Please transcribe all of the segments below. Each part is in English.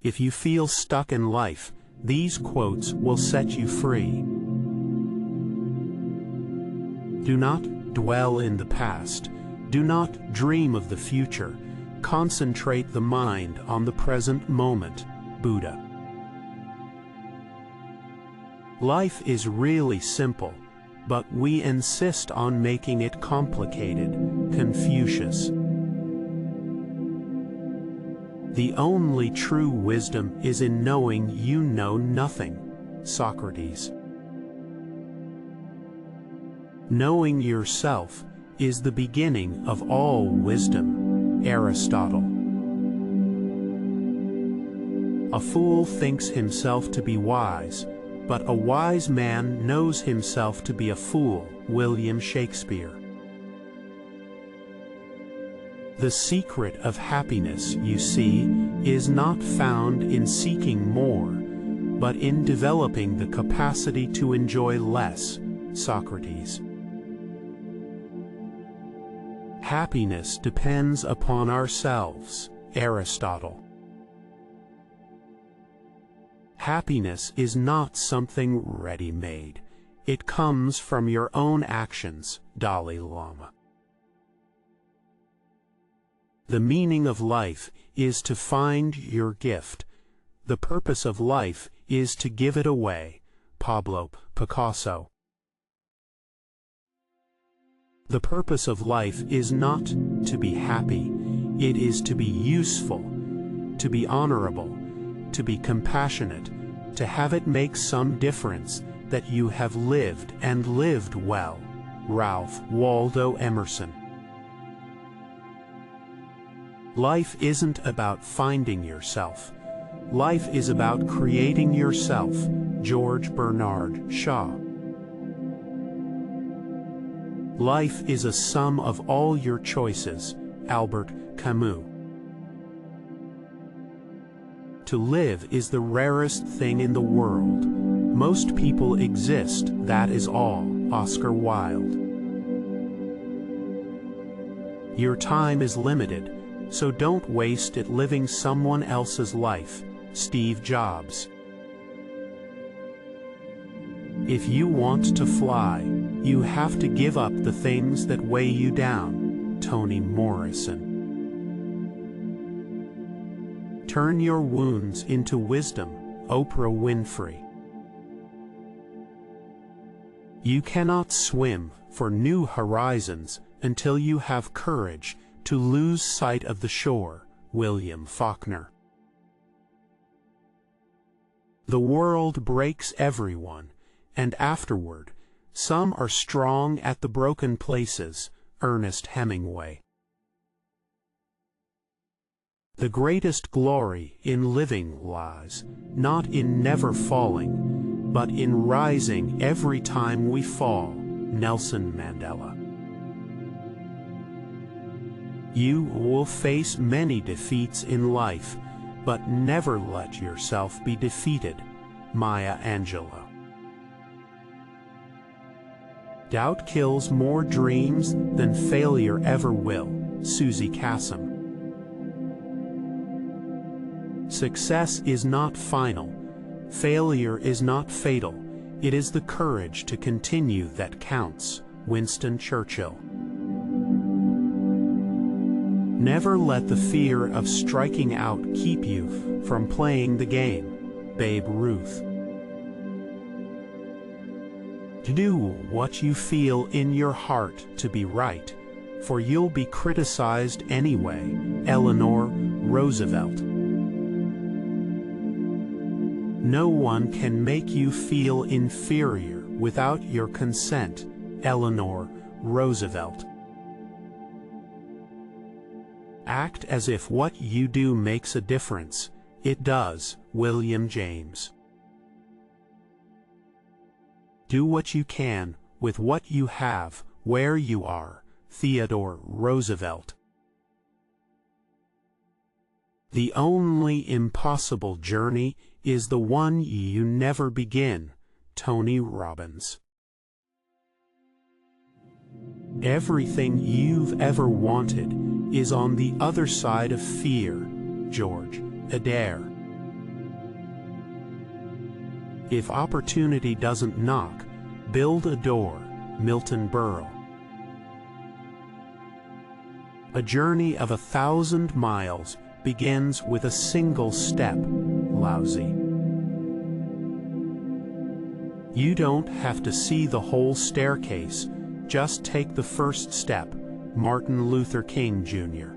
If you feel stuck in life, these quotes will set you free. Do not dwell in the past. Do not dream of the future. Concentrate the mind on the present moment. Buddha. Life is really simple, but we insist on making it complicated. Confucius. The only true wisdom is in knowing you know nothing. Socrates. Knowing yourself is the beginning of all wisdom. Aristotle. A fool thinks himself to be wise, but a wise man knows himself to be a fool. William Shakespeare. The secret of happiness, you see, is not found in seeking more, but in developing the capacity to enjoy less. Socrates. Happiness depends upon ourselves. Aristotle. Happiness is not something ready-made. It comes from your own actions. Dalai Lama. The meaning of life is to find your gift. The purpose of life is to give it away. Pablo Picasso. The purpose of life is not to be happy. It is to be useful, to be honorable, to be compassionate, to have it make some difference, that you have lived and lived well. Ralph Waldo Emerson. Life isn't about finding yourself. Life is about creating yourself. George Bernard Shaw. Life is a sum of all your choices. Albert Camus. To live is the rarest thing in the world. Most people exist, that is all. Oscar Wilde. Your time is limited, so don't waste it living someone else's life. Steve Jobs. If you want to fly, you have to give up the things that weigh you down. Toni Morrison. Turn your wounds into wisdom. Oprah Winfrey. You cannot swim for new horizons until you have courage to lose sight of the shore. William Faulkner. The world breaks everyone, and afterward, some are strong at the broken places. Ernest Hemingway. The greatest glory in living lies not in never falling, but in rising every time we fall. Nelson Mandela. You will face many defeats in life, but never let yourself be defeated. Maya Angelou. Doubt kills more dreams than failure ever will. Susie Kassem. Success is not final. Failure is not fatal. It is the courage to continue that counts. Winston Churchill. Never let the fear of striking out keep you from playing the game. Babe Ruth. Do what you feel in your heart to be right, for you'll be criticized anyway. Eleanor Roosevelt. No one can make you feel inferior without your consent. Eleanor Roosevelt. Act as if what you do makes a difference. It does. William James. Do what you can with what you have, where you are. Theodore Roosevelt. The only impossible journey is the one you never begin. Tony Robbins. Everything you've ever wanted is on the other side of fear. George Adair. If opportunity doesn't knock, build a door. Milton Berle. A journey of 1,000 miles begins with a single step. Lousy. You don't have to see the whole staircase, just take the first step. Martin Luther King, Jr.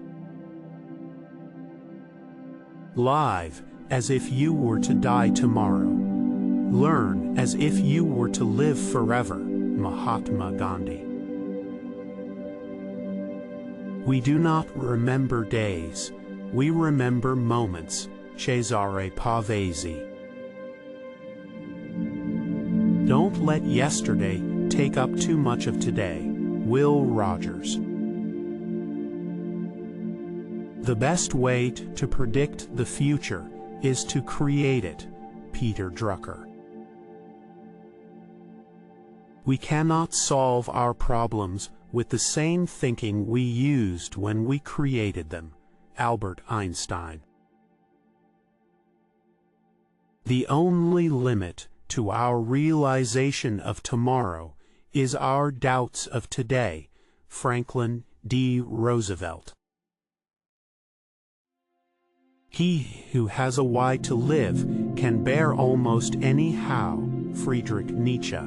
Live as if you were to die tomorrow. Learn as if you were to live forever. Mahatma Gandhi. We do not remember days, we remember moments. Cesare Pavese. Don't let yesterday take up too much of today. Will Rogers. The best way to predict the future is to create it. Peter Drucker. We cannot solve our problems with the same thinking we used when we created them. Albert Einstein. The only limit to our realization of tomorrow is our doubts of today. Franklin D. Roosevelt. He who has a why to live can bear almost any how. Friedrich Nietzsche.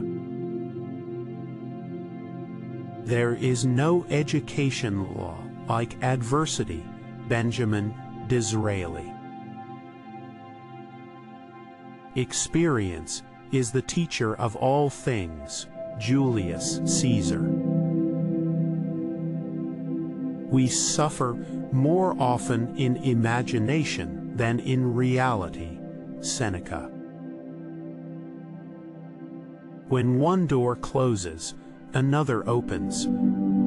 There is no education law like adversity. Benjamin Disraeli. Experience is the teacher of all things. Julius Caesar. We suffer more often in imagination than in reality. Seneca. When one door closes, another opens,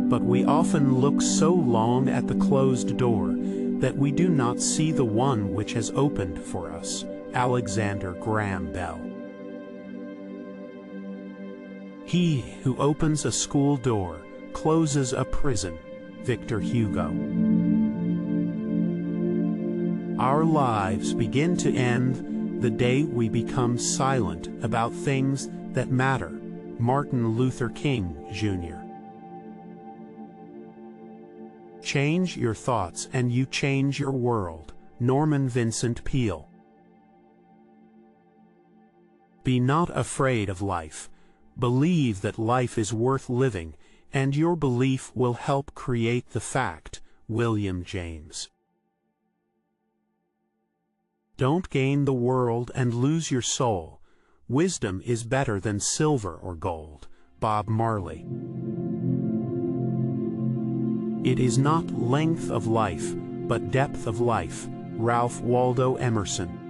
but we often look so long at the closed door that we do not see the one which has opened for us. Alexander Graham Bell. He who opens a school door closes a prison. Victor Hugo. Our lives begin to end the day we become silent about things that matter. Martin Luther King, Jr. Change your thoughts and you change your world. Norman Vincent Peale. Be not afraid of life. Believe that life is worth living, and your belief will help create the fact. William James. Don't gain the world and lose your soul. Wisdom is better than silver or gold. Bob Marley. It is not length of life, but depth of life. Ralph Waldo Emerson.